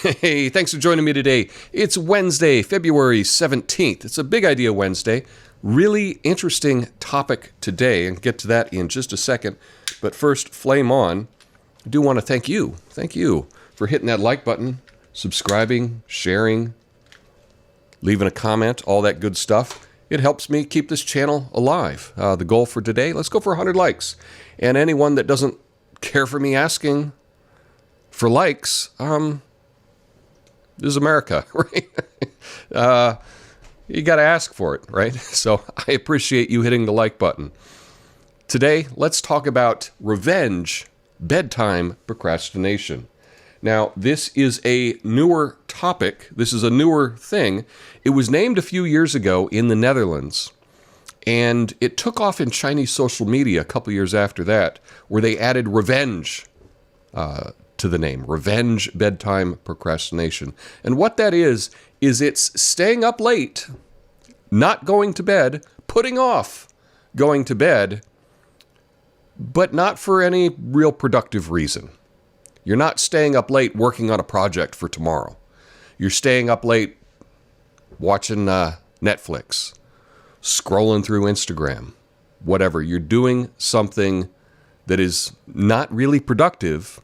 Hey, thanks for joining me today. It's Wednesday, February 17th. It's a Big Idea Wednesday. Really interesting topic today, and get to that in just a second. But first, flame on. I do want to thank you. Thank you for hitting that like button, subscribing, sharing, leaving a comment, all that good stuff. It helps me keep this channel alive. The goal for today, let's go for 100 likes. And anyone that doesn't care for me asking for likes, this is America, right? You got to ask for it, right? So I appreciate you hitting the like button. Today, let's talk about revenge bedtime procrastination. Now, this is a newer topic. This is a newer thing. It was named a few years ago in the Netherlands, and it took off in Chinese social media a couple years after that, where they added revenge to the name, revenge bedtime procrastination. And what that is it's staying up late, not going to bed, putting off going to bed, but not for any real productive reason. You're not staying up late working on a project for tomorrow. You're staying up late watching Netflix, scrolling through Instagram, whatever. You're doing something that is not really productive,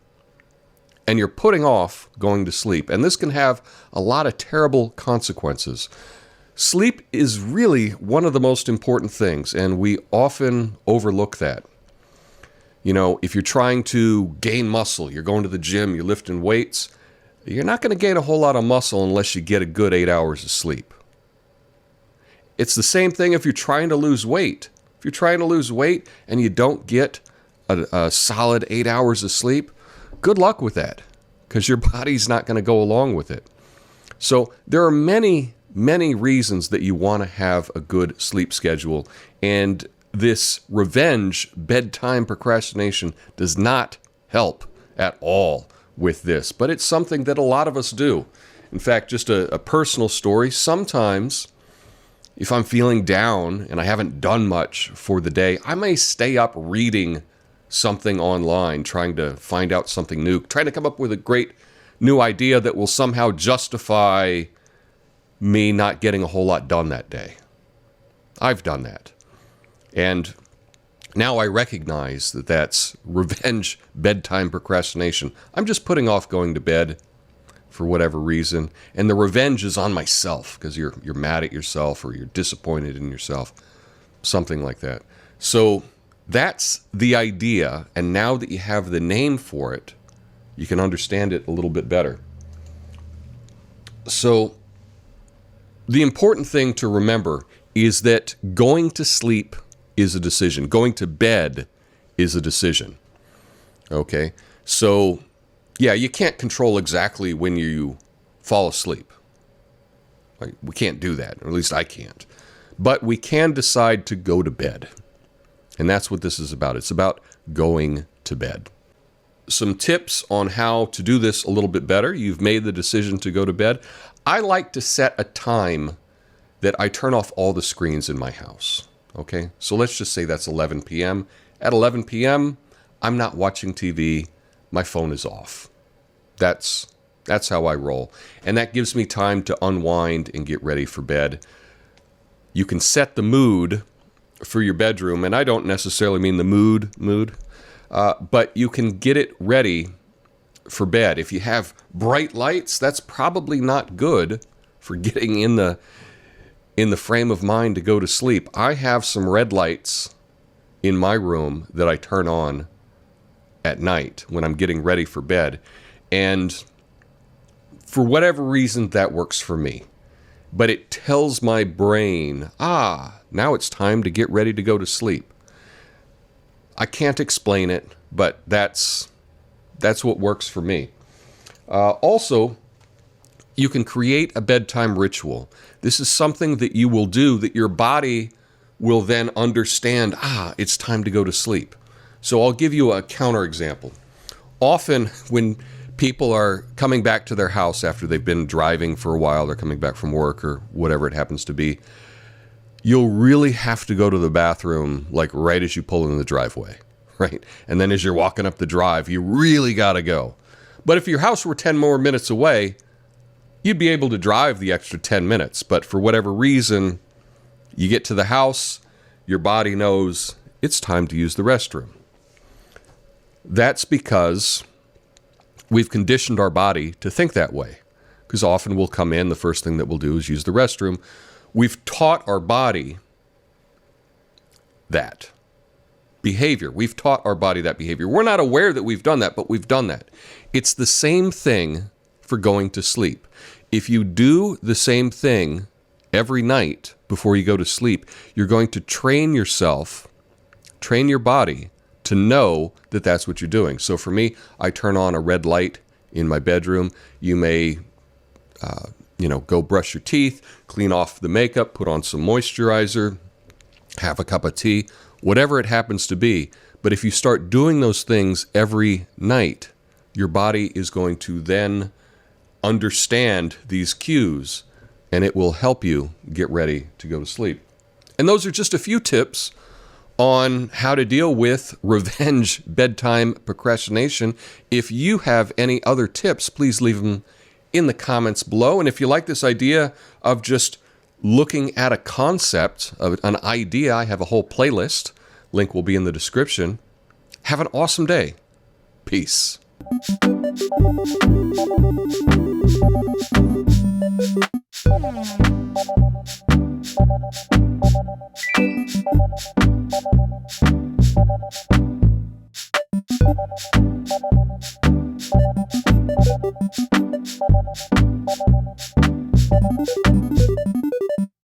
and you're putting off going to sleep. And this can have a lot of terrible consequences. Sleep is really one of the most important things, and we often overlook that. You know, if you're trying to gain muscle, you're going to the gym, you're lifting weights, you're not going to gain a whole lot of muscle unless you get a good 8 hours of sleep. It's the same thing if you're trying to lose weight. If you're trying to lose weight and you don't get a solid 8 hours of sleep, good luck with that, because your body's not going to go along with it. So there are many, many reasons that you want to have a good sleep schedule, and this revenge bedtime procrastination does not help at all with this, but it's something that a lot of us do. In fact, just a personal story, sometimes if I'm feeling down and I haven't done much for the day, I may stay up reading something online, trying to find out something new, trying to come up with a great new idea that will somehow justify me not getting a whole lot done that day. I've done that. And now I recognize that that's revenge bedtime procrastination. I'm just putting off going to bed for whatever reason, and the revenge is on myself because you're mad at yourself or you're disappointed in yourself, something like that. So that's the idea, and now that you have the name for it, you can understand it a little bit better. So the important thing to remember is that going to sleep is a decision. Going to bed is a decision. Okay? So, yeah, you can't control exactly when you fall asleep. Like, we can't do that, or at least I can't. But we can decide to go to bed. And that's what this is about. It's about going to bed. Some tips on how to do this a little bit better. You've made the decision to go to bed. I like to set a time that I turn off all the screens in my house. Okay? So let's just say that's 11 p.m. At 11 p.m., I'm not watching TV. My phone is off. That's how I roll. And that gives me time to unwind and get ready for bed. You can set the mood for your bedroom, and I don't necessarily mean the mood, but you can get it ready for bed. If you have bright lights, that's probably not good for getting in the frame of mind to go to sleep. I have some red lights in my room that I turn on at night when I'm getting ready for bed, and for whatever reason, that works for me. But it tells my brain, now it's time to get ready to go to sleep. I can't explain it, but that's what works for me. Also, you can create a bedtime ritual. This is something that you will do that your body will then understand, it's time to go to sleep. So I'll give you a counterexample. Often when people are coming back to their house after they've been driving for a while, they're coming back from work or whatever it happens to be, you'll really have to go to the bathroom like right as you pull in the driveway, right? And then as you're walking up the drive, you really got to go. But if your house were 10 more minutes away, you'd be able to drive the extra 10 minutes, but for whatever reason, you get to the house, your body knows it's time to use the restroom. That's because we've conditioned our body to think that way. Because often we'll come in, the first thing that we'll do is use the restroom. We've taught our body that behavior. We've taught our body that behavior. We're not aware that we've done that, but we've done that. It's the same thing for going to sleep. If you do the same thing every night before you go to sleep, you're going to train yourself, train your body to know that that's what you're doing. So for me, I turn on a red light in my bedroom. You may, go brush your teeth, clean off the makeup, put on some moisturizer, have a cup of tea, whatever it happens to be. But if you start doing those things every night, your body is going to then understand these cues, and it will help you get ready to go to sleep. And those are just a few tips on how to deal with revenge bedtime procrastination. If you have any other tips, please leave them in the comments below. And if you like this idea of just looking at a concept, of an idea, I have a whole playlist. Link will be in the description. Have an awesome day. Peace.